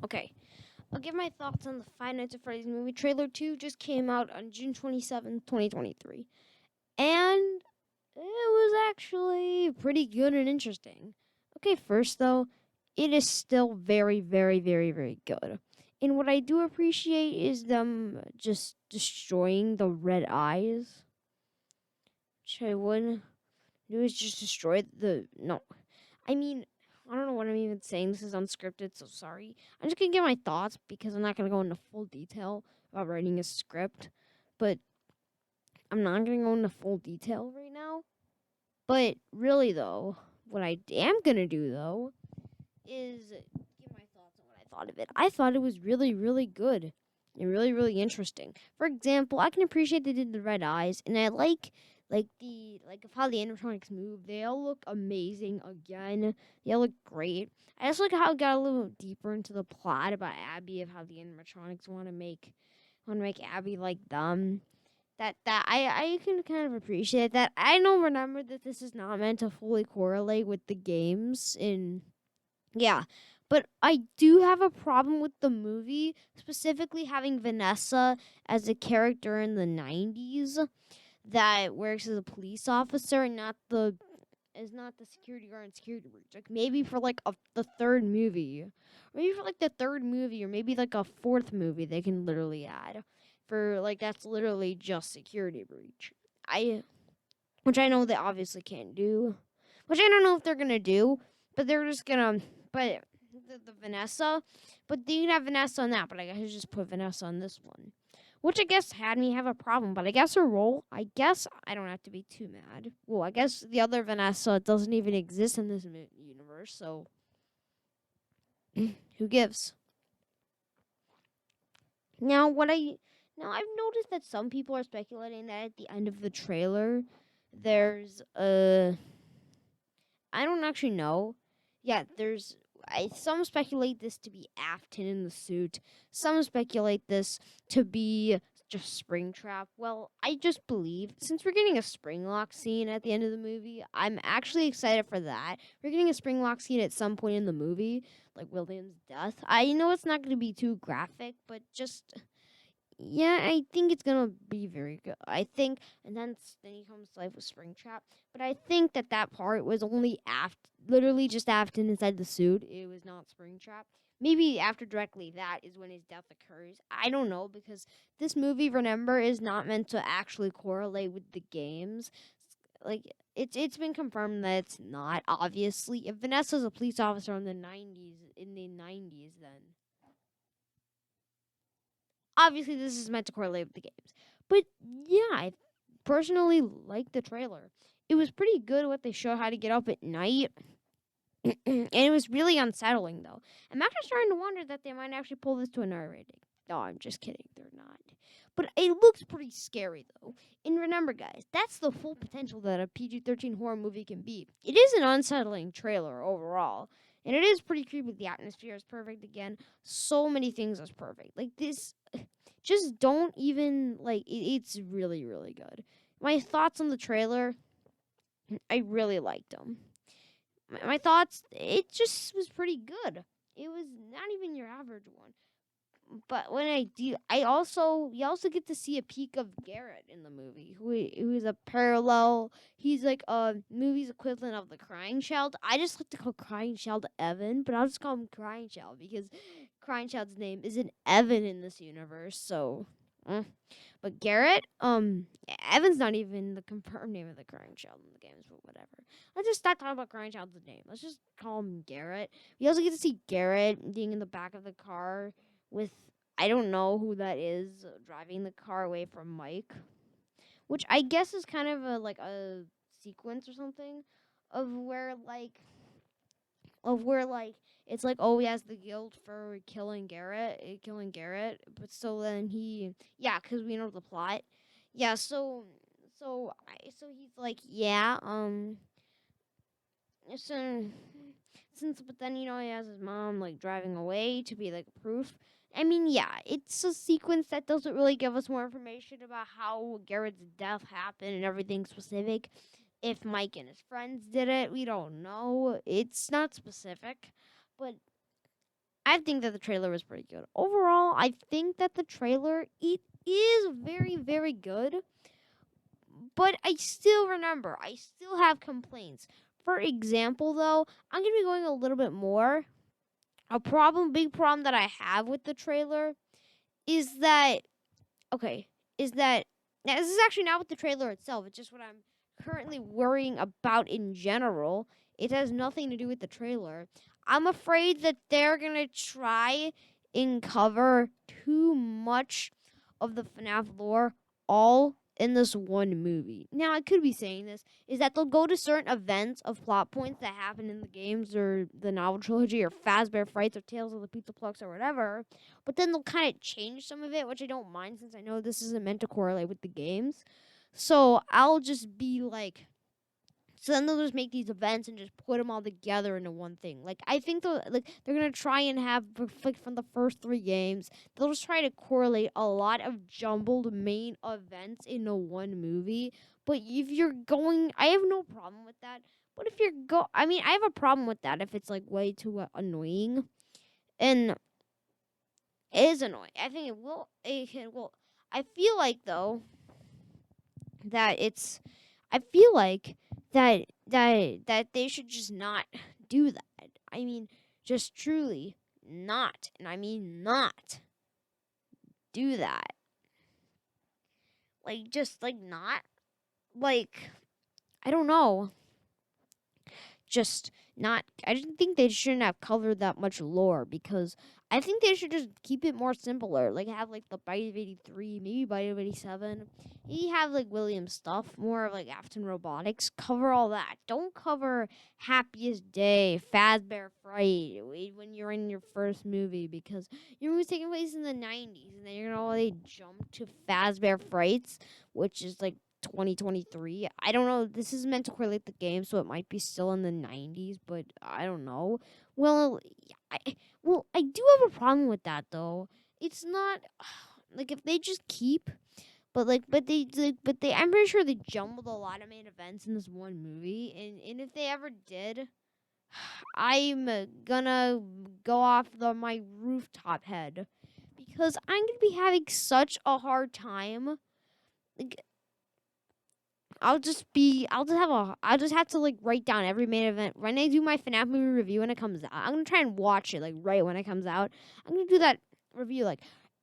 Okay, I'll give my thoughts on the Five Nights at Freddy's movie. Trailer 2 just came out on June 27th, 2023. And it was actually pretty good and interesting. Okay, first though, it is still very, very, very, very good. And what I do appreciate is them just destroying the red eyes. Which I would do is just destroy the. No. I mean, I don't know what I'm even saying. This is unscripted, so sorry. I'm just gonna give my thoughts because I'm not gonna go into full detail about writing a script. But I'm not gonna go into full detail right now. But really, though, what I am gonna do though is give my thoughts on what I thought of it. I thought it was really, really good and really, really interesting. For example, I can appreciate they did the red eyes, and I like of how the animatronics move. They all look amazing again. They all look great. I just like how it got a little deeper into the plot about Abby of how the animatronics want to make Abby like them. That I can kind of appreciate that. I don't remember that this is not meant to fully correlate with the games in yeah. But I do have a problem with the movie, specifically having Vanessa as a character in the 90s that works as a police officer and not the security guard and security breach. Like maybe for like the third movie. Maybe for like the third movie or maybe like a fourth movie they can literally add. For like that's literally just security breach. I which I know they obviously can't do. Which I don't know if they're gonna do, but they're just gonna but the Vanessa. But you can have Vanessa on that, but I guess you just put Vanessa on this one. Which I guess had me have a problem, but I guess her role, I guess I don't have to be too mad. Well, I guess the other Vanessa doesn't even exist in this universe, so who gives? Now, I've noticed that some people are speculating that at the end of the trailer, there's I don't actually know. Yeah, some speculate this to be Afton in the suit. Some speculate this to be just Springtrap. Well, I just believe since we're getting a Springlock scene at the end of the movie, I'm actually excited for that. We're getting a Springlock scene at some point in the movie, like William's death. I know it's not going to be too graphic, but just yeah, I think it's gonna be very good. I think, and then he comes to life with Springtrap. But I think that part was only literally just Afton inside the suit. It was not Springtrap. Maybe after directly that is when his death occurs. I don't know because this movie, remember, is not meant to actually correlate with the games. Like it's been confirmed that it's not. Obviously, if Vanessa's a police officer in the 90s, then obviously this is meant to correlate with the games. But yeah, I personally like the trailer. It was pretty good what they show how to get up at night. And it was really unsettling though. I'm actually starting to wonder that they might actually pull this to an R rating. No, I'm just kidding. They're not. But it looks pretty scary though. And remember, guys, that's the full potential that a PG-13 horror movie can be. It is an unsettling trailer overall. And it is pretty creepy. The atmosphere is perfect again. So many things is perfect. Like this just don't even it's really really good. My thoughts on the trailer, I really liked them. My thoughts, it just was pretty good. It was not even your average one. But when I do, we also get to see a peek of Garrett in the movie, who is a parallel. He's like a movie's equivalent of the Crying Child. I just like to call Crying Child Evan, but I'll just call him Crying Child because Crying Child's name isn't Evan in this universe. So, but Garrett, Evan's not even the confirmed name of the Crying Child in the games, but whatever. Let's just stop talking about Crying Child's name. Let's just call him Garrett. We also get to see Garrett being in the back of the car with I don't know who that is driving the car away from Mike, which I guess is kind of a sequence or something of where it's like oh he has the guilt for killing Garrett, but so then because we know the plot, yeah so he's like so since but then he has his mom like driving away to be like proof. I mean, yeah, it's a sequence that doesn't really give us more information about how Garrett's death happened and everything specific. If Mike and his friends did it, we don't know. It's not specific, but I think that the trailer was pretty good. Overall, I think that the trailer it is very, very good. But I still have complaints. For example, though, I'm gonna be going a little bit more. Big problem that I have with the trailer is that okay, is that now this is actually not with the trailer itself. It's just what I'm currently worrying about in general. It has nothing to do with the trailer. I'm afraid that they're gonna try and cover too much of the FNAF lore all in this one movie. Now, I could be saying this is that they'll go to certain events of plot points that happen in the games or the novel trilogy or Fazbear Frights or Tales of the Pizza Plucks or whatever, but then they'll kind of change some of it, which I don't mind since I know this isn't meant to correlate with the games. So I'll just be like, so then they'll just make these events and just put them all together into one thing. Like I think they're gonna try and have like from the first 3 games, they'll just try to correlate a lot of jumbled main events into one movie. But if you're going, I have no problem with that. But if I have a problem with that if it's like way too annoying, and it is annoying. I think it will. It will. I feel like though that it's. I feel like that they should just not do that. I mean, just truly not, and I mean not do that. Like just like not like I don't know. Just not. I didn't think they shouldn't have covered that much lore because I think they should just keep it more simpler. Like have like the Bite of 83, maybe Bite of 87. You have like William stuff, more of like Afton Robotics. Cover all that. Don't cover Happiest Day, Fazbear Fright when you're in your first movie because your movie's taking place in the 90s and then you're gonna already jump to Fazbear Frights, which is like 2023. I don't know. This is meant to correlate the game, so it might be still in the 90s, but I don't know. Well, I do have a problem with that though. It's not like if they just keep, but they. I'm pretty sure they jumbled a lot of main events in this one movie, and if they ever did, I'm gonna go off my rooftop head because I'm gonna be having such a hard time. Like, I'll just have to like write down every main event when I do my FNAF movie review when it comes out. I'm gonna try and watch it like right when it comes out. I'm gonna do that review like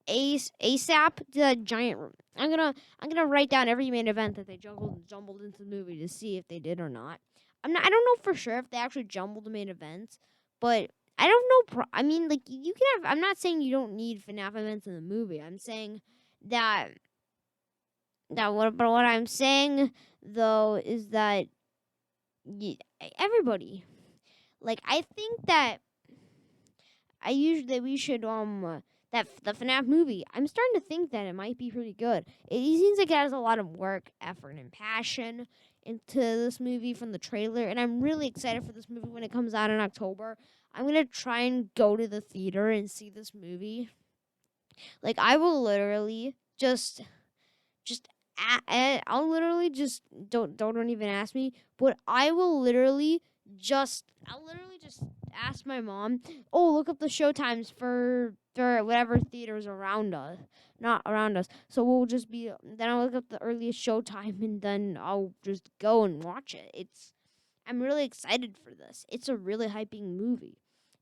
ASAP. Do that giant. I'm gonna write down every main event that they jumbled into the movie to see if they did or not. I don't know for sure if they actually jumbled the main events, but I don't know. I mean, like you can have. I'm not saying you don't need FNAF events in the movie. I'm saying that but what I'm saying though is that everybody, like I think that we should that the FNAF movie. I'm starting to think that it might be pretty good. It seems like it has a lot of work, effort, and passion into this movie from the trailer, and I'm really excited for this movie when it comes out in October. I'm gonna try and go to the theater and see this movie. Like I will literally just I'll literally just don't even ask me, but I'll literally just ask my mom, "Oh, look up the show times for whatever theaters around us, not around us." So we'll just be then I'll look up the earliest show time and then I'll just go and watch it. I'm really excited for this. It's a really hyping movie.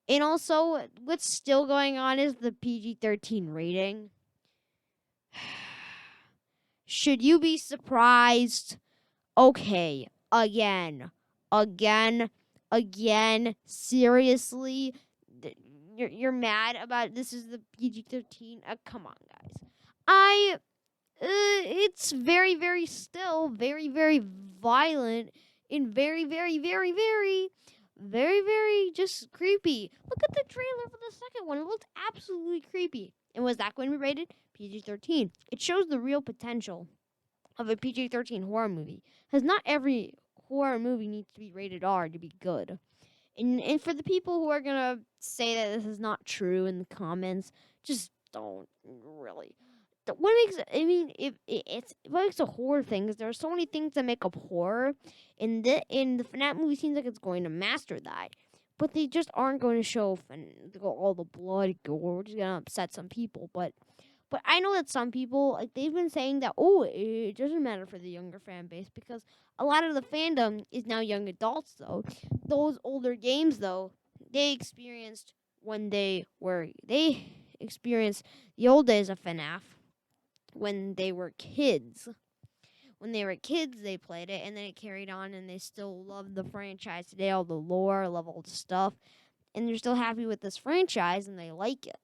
And also, what's still going on is the PG-13 rating. Should you be surprised? Okay, again, seriously, you're mad about this is the PG-13? Come on, guys. It's very, very still very, very violent and very, very, very, very, very, very just creepy. Look at the trailer for the second one. It looked absolutely creepy. And was that going to be rated PG-13? It shows the real potential of a PG-13 horror movie. Because not every horror movie needs to be rated R to be good. And for the people who are gonna say that this is not true in the comments, just don't really. What makes what makes a horror thing is there are so many things that make up horror, and the FNAF movie seems like it's going to master that. but they just aren't going to show all the blood gore, which is going to upset some people. But I know that some people, like, they've been saying that, oh, it doesn't matter for the younger fan base because a lot of the fandom is now young adults, though. Those older games, though, they experienced the old days of FNAF when they were kids. When they were kids, they played it, and then it carried on, and they still love the franchise today, all the lore, love all the stuff, and they're still happy with this franchise, and they like it.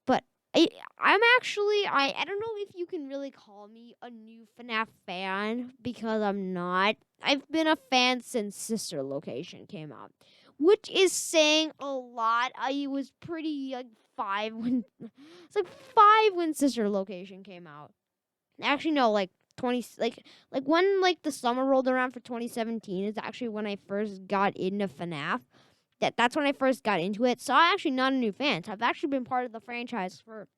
But I don't know if you can really call me a new FNAF fan because I'm not. I've been a fan since Sister Location came out, which is saying a lot. I was pretty like 5 when it's like 5 when Sister Location came out. Actually, no, like 20, like when like the summer rolled around for 2017 is actually when I first got into FNAF. That's when I first got into it. So I'm actually not a new fan. So I've actually been part of the franchise for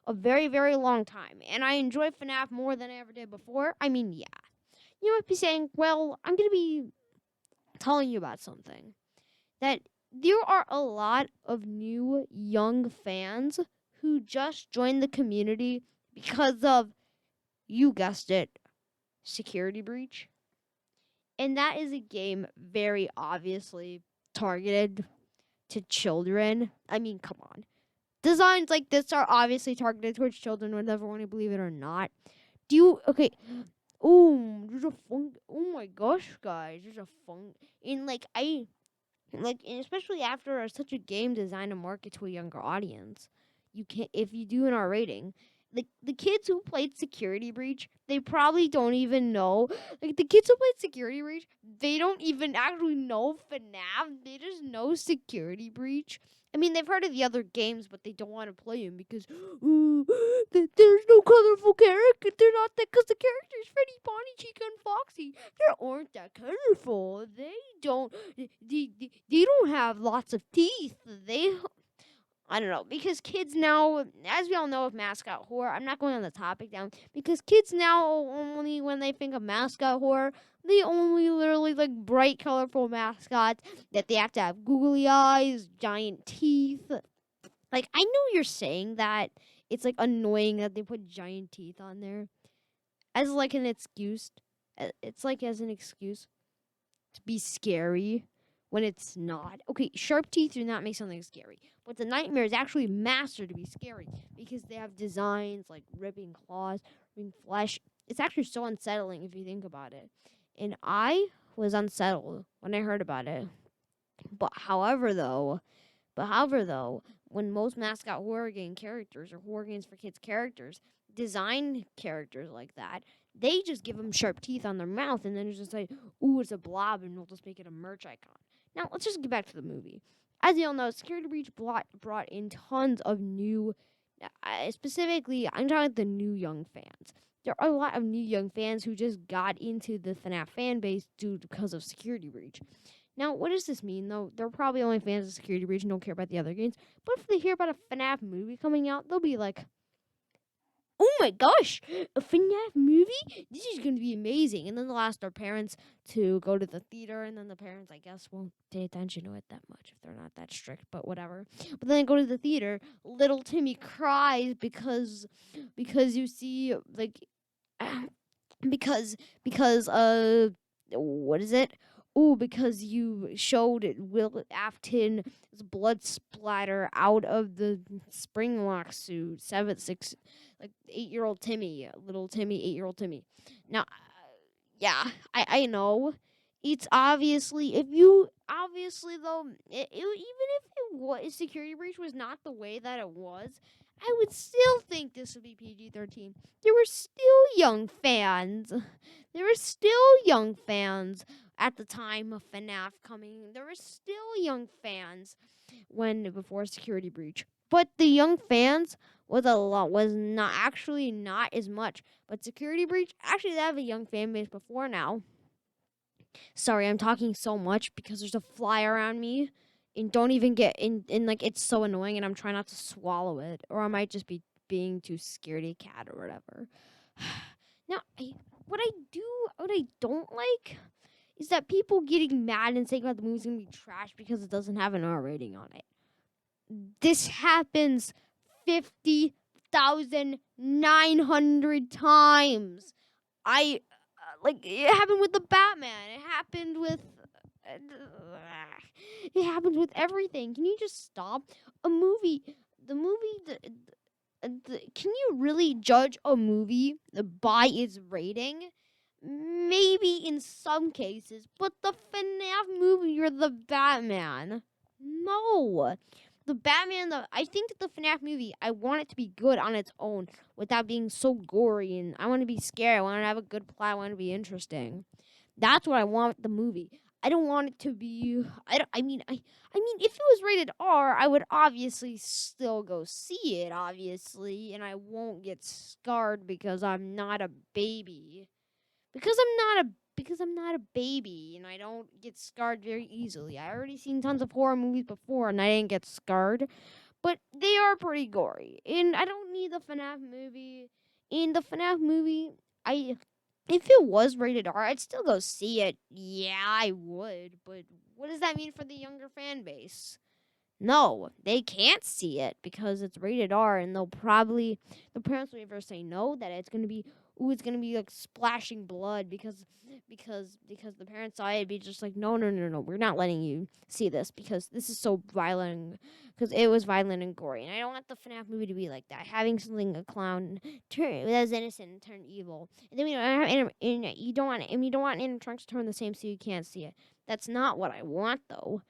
a very, very long time. And I enjoy FNAF more than I ever did before. I mean, yeah. You might be saying, well, I'm going to be telling you about something. That there are a lot of new young fans who just joined the community because of, you guessed it, Security Breach. And that is a game very obviously targeted to children. I mean, come on. Designs like this are obviously targeted towards children, whether you want to believe it or not. Okay. Oh, there's a fun. Oh my gosh, guys. There's a fun. And especially after such a game designed to market to a younger audience. You can if you do an R rating. The kids who played Security Breach, they probably don't even know. Like, the kids who played Security Breach, they don't even actually know FNAF. They just know Security Breach. I mean, they've heard of the other games, but they don't want to play them because there's no colorful character. They're not that, because the characters Freddy, Bonnie, Chica, and Foxy, they aren't that colorful. They don't have lots of teeth. I don't know, because kids now, as we all know, of mascot horror, I'm not going on the topic down, because kids now, only when they think of mascot horror, they only literally like bright, colorful mascots that they have to have googly eyes, giant teeth. Like, I know you're saying that it's like annoying that they put giant teeth on there as like an excuse. It's like as an excuse to be scary when it's not. Okay, sharp teeth do not make something scary. But the nightmare is actually mastered to be scary because they have designs like ripping claws, ripping flesh. It's actually so unsettling if you think about it. And I was unsettled when I heard about it. However, when most mascot horror game characters or horror games for kids characters design characters like that, they just give them sharp teeth on their mouth, and then it's just like, ooh, it's a blob, and we'll just make it a merch icon. Now, let's just get back to the movie. As you all know, Security Breach brought in tons of new, specifically, I'm talking about the new young fans. There are a lot of new young fans who just got into the FNAF fan base because of Security Breach. Now, what does this mean, though? They're probably only fans of Security Breach and don't care about the other games. But if they hear about a FNAF movie coming out, they'll be like, oh my gosh, a FNAF movie? This is going to be amazing. And then they'll ask their parents to go to the theater, and then the parents, I guess, won't pay attention to it that much if they're not that strict, but whatever. But then they go to the theater, little Timmy cries because you see, like, because, what is it? Oh, because you showed Will Afton's blood splatter out of the Springlock suit. 8-year-old Timmy, little Timmy, 8-year-old Timmy. Now, yeah, I know. It's obviously, though, even if Security Breach was not the way that it was, I would still think this would be PG-13. There were still young fans. At the time of FNAF coming. There were still young fans before Security Breach. But the young fans was not as much. But Security Breach, actually they have a young fan base before now. Sorry, I'm talking so much because there's a fly around me. And don't even get in, like, it's so annoying, and I'm trying not to swallow it. Or I might just be being too scaredy cat or whatever. Now, what I don't like is that people getting mad and saying that the movie's gonna be trash because it doesn't have an R rating on it. This happens 50,900 times. It happened with the Batman. Uh, it happens with everything. Can you just stop? A movie, the movie, can you really judge a movie by its rating? Maybe in some cases, but the FNAF movie or the Batman, no. I think that the FNAF movie, I want it to be good on its own without being so gory, and I want to be scared. I want to have a good plot. I want to be interesting. That's what I want with the movie. I don't want it to be. If it was rated R, I would obviously still go see it, obviously, and I won't get scarred because I'm not a baby. Because I'm not a baby and I don't get scarred very easily. I already seen tons of horror movies before and I didn't get scarred, but they are pretty gory. And I don't need the FNAF movie. In the FNAF movie, I if it was rated R, I'd still go see it. Yeah, I would, but what does that mean for the younger fan base? No, they can't see it because it's rated R, and the parents will either say no, that it's gonna be like splashing blood because the parents saw it, it'd be just like no, we're not letting you see this because this is so violent, because it was violent and gory, and I don't want the FNAF movie to be like that, having something a clown turn that was innocent and turn evil, and then you don't want animatronics to turn the same so you can't see it. That's not what I want though.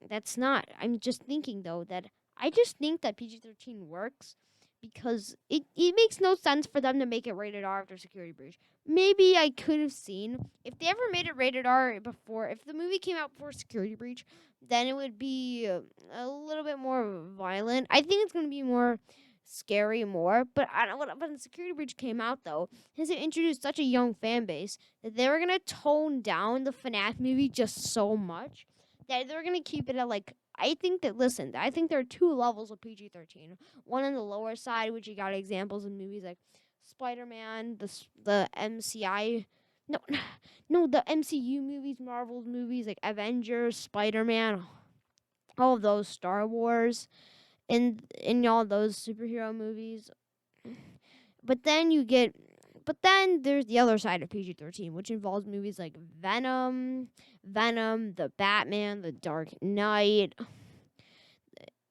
That's not. I'm just thinking though that I just think that PG-13 works because it makes no sense for them to make it rated R after Security Breach. Maybe I could have seen if they ever made it rated R before. If the movie came out before Security Breach, then it would be a little bit more violent. I think it's going to be more scary more, but I don't. When the Security Breach came out though, has it introduced such a young fan base that they were gonna tone down the FNAF movie just so much that they're gonna keep it at like. I think there are two levels of PG-13. One on the lower side, which you got examples of movies like Spider-Man, the MCI, no, no, the MCU movies, Marvel movies like Avengers, Spider-Man, all of those, Star Wars, and in all those superhero movies. But then there's the other side of PG-13, which involves movies like Venom, The Batman, The Dark Knight,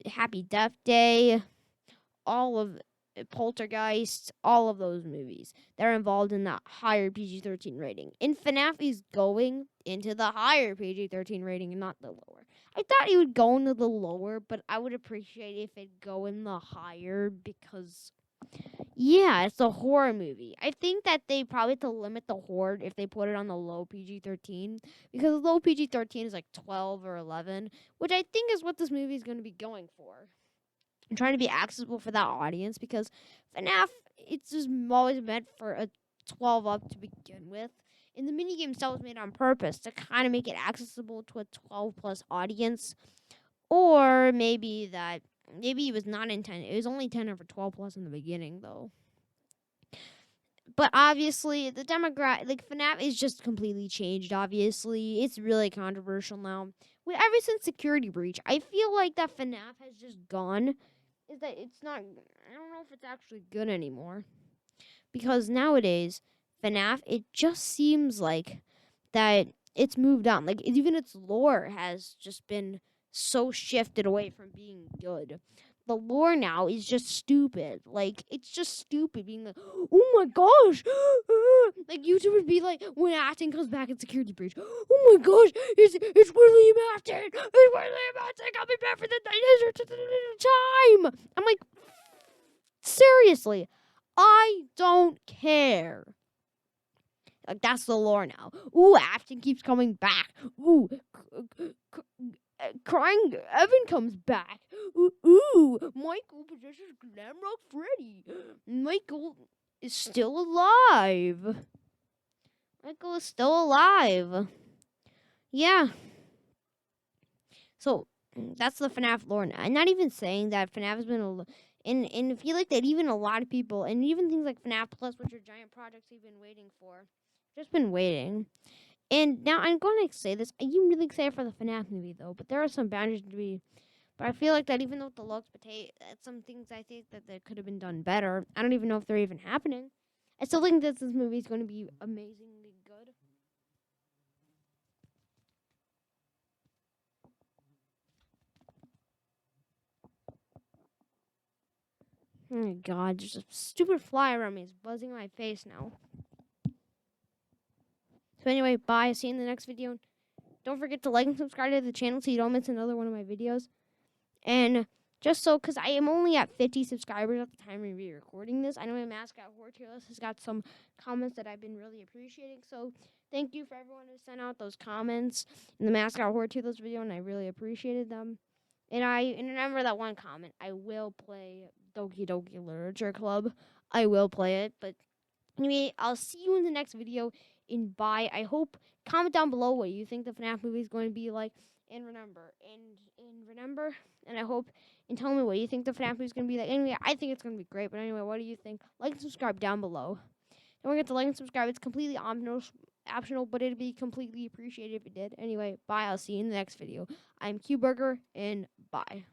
Happy Death Day, all of Poltergeist, all of those movies that are involved in that higher PG-13 rating. And FNAF is going into the higher PG-13 rating and not the lower. I thought it would go into the lower, but I would appreciate if it'd go in the higher because yeah, it's a horror movie. I think that they probably have to limit the horror if they put it on the low PG-13 because low PG-13 is like 12 or 11, which I think is what this movie is going to be going for. I'm trying to be accessible for that audience because FNAF, it's just always meant for a 12 up to begin with. And the minigame itself was made on purpose to kind of make it accessible to a 12 plus audience. Or maybe it was not intended. It was only intended for 12 plus in the beginning, though. But obviously, the demographic, like FNAF, is just completely changed. Obviously, it's really controversial now. Ever since Security Breach, I feel like that FNAF has just gone. Is that it's not? I don't know if it's actually good anymore. Because nowadays, FNAF, it just seems like that it's moved on. Like even its lore has just been so shifted away from being good. The lore now is just stupid. Like it's just stupid being like, oh my gosh, like YouTubers be like when Afton comes back in Security Breach, oh my gosh, it's William Afton, it's William Afton coming back for the time. I'm like, seriously, I don't care. Like that's the lore now. Ooh, Afton keeps coming back. Ooh, crying Evan comes back. Ooh, Michael possesses Glamrock Freddy. Michael is still alive. Michael is still alive. Yeah. So that's the FNAF lore now. I'm not even saying that FNAF has been and I feel like that even a lot of people, and even things like FNAF Plus, which are giant projects we've been waiting for, just been waiting. And now I'm going to say this. I'm really excited for the FNAF movie, though. But there are some boundaries to be. But I feel like that even though with the looks, some things I think that could have been done better. I don't even know if they're even happening. I still think that this movie is going to be amazingly good. Oh my god, just a stupid fly around me is buzzing my face now. So anyway, bye. See you in the next video. Don't forget to like and subscribe to the channel so you don't miss another one of my videos. And just so, because I am only at 50 subscribers at the time of me recording this, I know my mascot Hortilus has got some comments that I've been really appreciating. So thank you for everyone who sent out those comments in the mascot Hortilus video, and I really appreciated them. And remember that one comment. I will play Doki Doki Literature Club. I will play it, but anyway, I'll see you in the next video. And bye. I hope comment down below what you think the FNAF movie is going to be like. And remember, and I hope and tell me what you think the FNAF movie is going to be like. Anyway, I think it's going to be great. But anyway, what do you think? Like and subscribe down below. Don't forget to like and subscribe. It's completely optional, but it'd be completely appreciated if you did. Anyway, bye. I'll see you in the next video. I'm Q Burger, and bye.